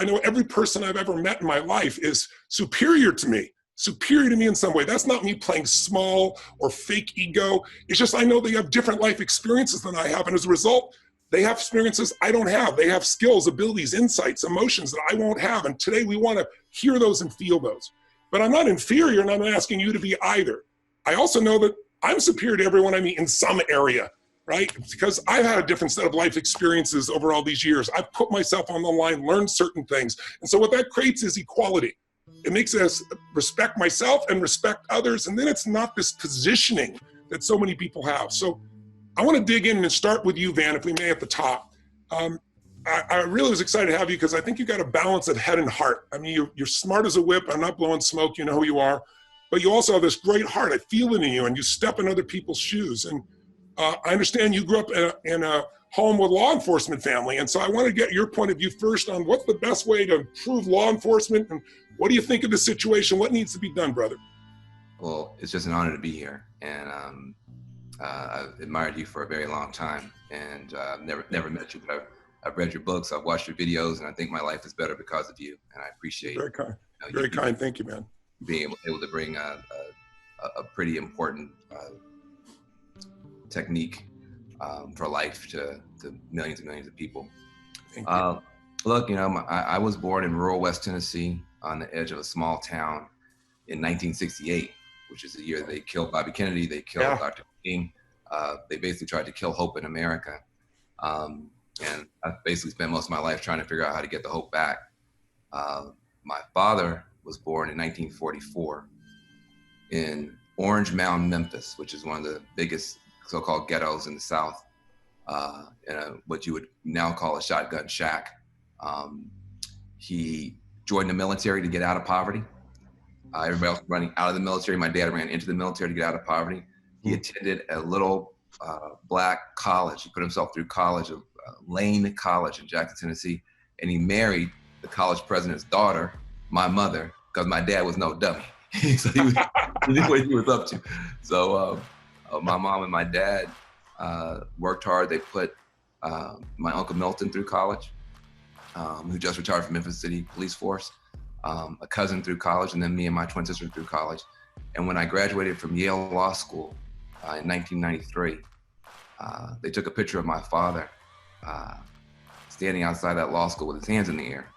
I know every person I've ever met in my life is superior to me in some way. That's not me playing small or fake ego. It's just I know they have different life experiences than I have. And as a result, they have experiences I don't have. They have skills, abilities, insights, emotions that I won't have. And today we want to hear those and feel those. But I'm not inferior, and I'm not asking you to be either. I also know that I'm superior to everyone I meet in some area, right? Because I've had a different set of life experiences over all these years. I've put myself on the line, learned certain things. And so what that creates is equality. It makes us respect myself and respect others. And then it's not this positioning that so many people have. So I want to dig in and start with you, Van, if we may, at the top. I really was excited to have you because I think you got a balance of head and heart. I mean, you're smart as a whip. I'm not blowing smoke. You know who you are. But you also have this great heart. I feel it in you, and you step in other people's shoes. And I understand you grew up in a home with law enforcement family. And so I want to get your point of view first on what's the best way to improve law enforcement, and what do you think of the situation? What needs to be done, brother? Well, it's just an honor to be here. And I've admired you for a very long time, and never met you, but I've read your books, I've watched your videos, and I think my life is better because of you. And I appreciate very kind, very kind. Thank you, man. Being able to bring a pretty important technique for life to millions and millions of people. Thank you. Look, I was born in rural West Tennessee on the edge of a small town in 1968, which is the year they killed Bobby Kennedy, they killed Dr. King. They basically tried to kill hope in America. And I basically spent most of my life trying to figure out how to get the hope back. My father was born in 1944 in Orange Mound, Memphis, which is one of the biggest so-called ghettos in the South, in what you would now call a shotgun shack. He joined the military to get out of poverty. Everybody else running out of the military. My dad ran into the military to get out of poverty. He attended a little black college. He put himself through college, Lane College in Jackson, Tennessee, and he married the college president's daughter, my mother, because my dad was no dummy. So he knew what he was up to. So my mom and my dad worked hard. They put my Uncle Milton through college, who just retired from Memphis City Police Force, a cousin through college, and then me and my twin sister through college. And when I graduated from Yale Law School in 1993, they took a picture of my father standing outside that law school with his hands in the air,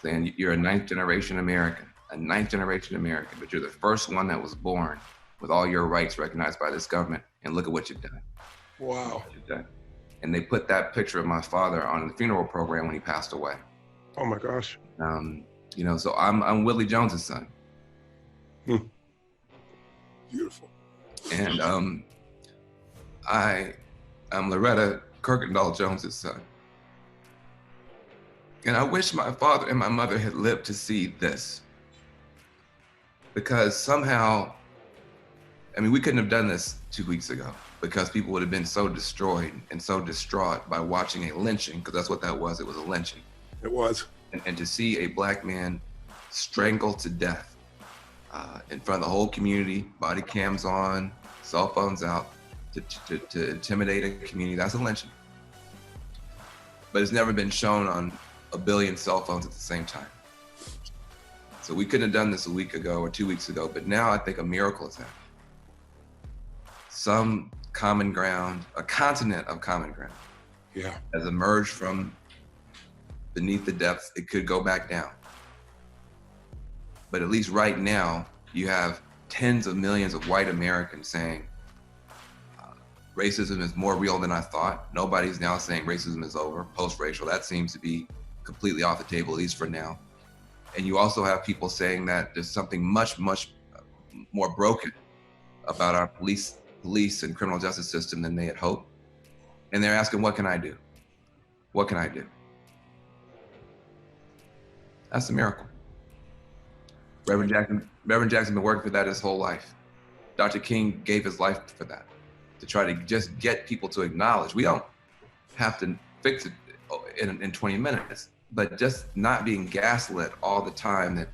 saying, "You're a ninth generation American, but you're the first one that was born with all your rights recognized by this government, and look at what you've done." Wow. And they put that picture of my father on the funeral program when he passed away. Oh my gosh. So I'm Willie Jones's son. Beautiful. And I'm Loretta Kirkendall Jones's son. And I wish my father and my mother had lived to see this, because somehow, we couldn't have done this 2 weeks ago, because people would have been so destroyed and so distraught by watching a lynching, because that's what that was. It was a lynching. It was. And to see a black man strangled to death in front of the whole community, body cams on, cell phones out, to intimidate a community, that's a lynching. But it's never been shown on a billion cell phones at the same time. So we couldn't have done this a week ago or 2 weeks ago, but now I think a miracle has happened. Some common ground, a continent of common ground, has emerged from beneath the depths. It could go back down. But at least right now, you have tens of millions of white Americans saying, racism is more real than I thought. Nobody's now saying racism is over, post-racial. That seems to be completely off the table, at least for now. And you also have people saying that there's something much, much more broken about our police and criminal justice system than they had hoped. And they're asking, what can I do? What can I do? That's a miracle. Reverend Jackson's been working for that his whole life. Dr. King gave his life for that, to try to just get people to acknowledge. We don't have to fix it in 20 minutes, but just not being gaslit all the time that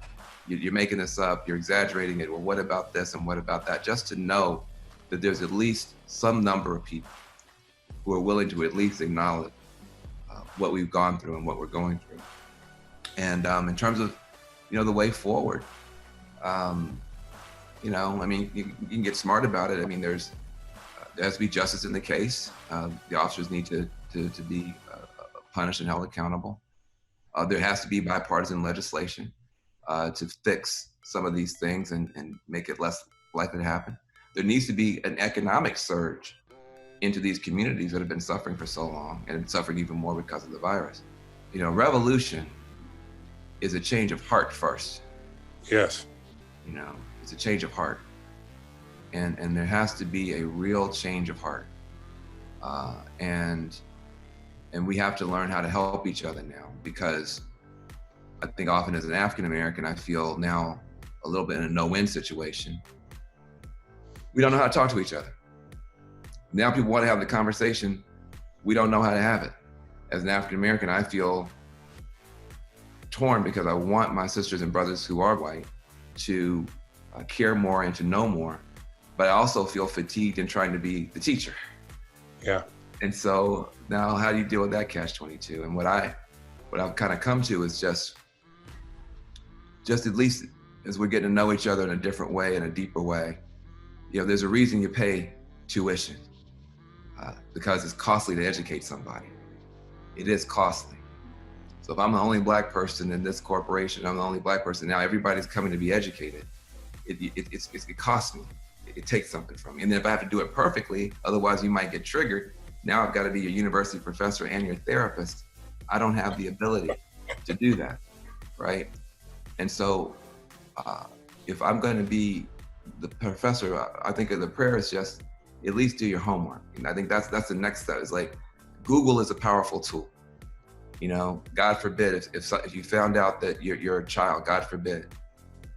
you're making this up, you're exaggerating it, well, what about this and what about that? Just to know that there's at least some number of people who are willing to at least acknowledge what we've gone through and what we're going through. And in terms of, the way forward, I mean, you can get smart about it. I mean, there has to be justice in the case. The officers need to be punished and held accountable. There has to be bipartisan legislation to fix some of these things and make it less likely to happen. There needs to be an economic surge into these communities that have been suffering for so long and suffering even more because of the virus. Revolution is a change of heart first. Yes. It's a change of heart. And there has to be a real change of heart. And we have to learn how to help each other now, because I think often as an African American, I feel now a little bit in a no-win situation. We don't know how to talk to each other. Now people want to have the conversation. We don't know how to have it. As an African American, I feel torn because I want my sisters and brothers who are white to care more and to know more, but I also feel fatigued in trying to be the teacher. Yeah. And so now how do you deal with that catch-22? And what I've kind of come to is just at least as we're getting to know each other in a different way, in a deeper way, there's a reason you pay tuition, because it's costly to educate somebody. It is costly. So if I'm the only Black person in this corporation, I'm the only Black person, now everybody's coming to be educated. It costs me. It takes something from me. And then if I have to do it perfectly, otherwise you might get triggered. Now I've got to be your university professor and your therapist. I don't have the ability to do that, right? And so if I'm going to be the professor, I think the prayer is just at least do your homework. And I think that's the next step. Is like, Google is a powerful tool. God forbid if you found out that your child, God forbid,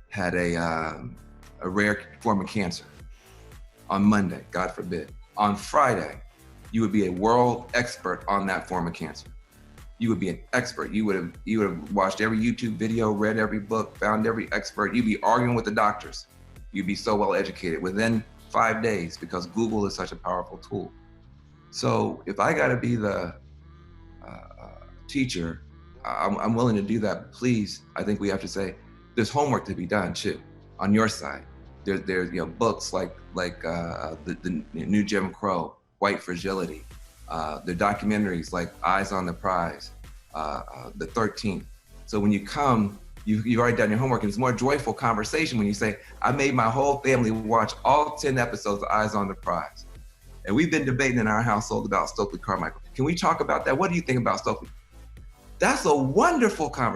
had a rare form of cancer on Monday, God forbid. On Friday, you would be a world expert on that form of cancer. You would be an expert. You would have watched every YouTube video, read every book, found every expert. You'd be arguing with the doctors. You'd be so well educated within 5 days, because Google is such a powerful tool. So if I got to be the teacher, I'm willing to do that. But please, I think we have to say there's homework to be done too on your side. There's books like the New Jim Crow, White Fragility. The documentaries like Eyes on the Prize, The 13th. So when you come, you've already done your homework, and it's more joyful conversation when you say, I made my whole family watch all 10 episodes of Eyes on the Prize. And we've been debating in our household about Stokely Carmichael. Can we talk about that? What do you think about Stokely? That's a wonderful conversation.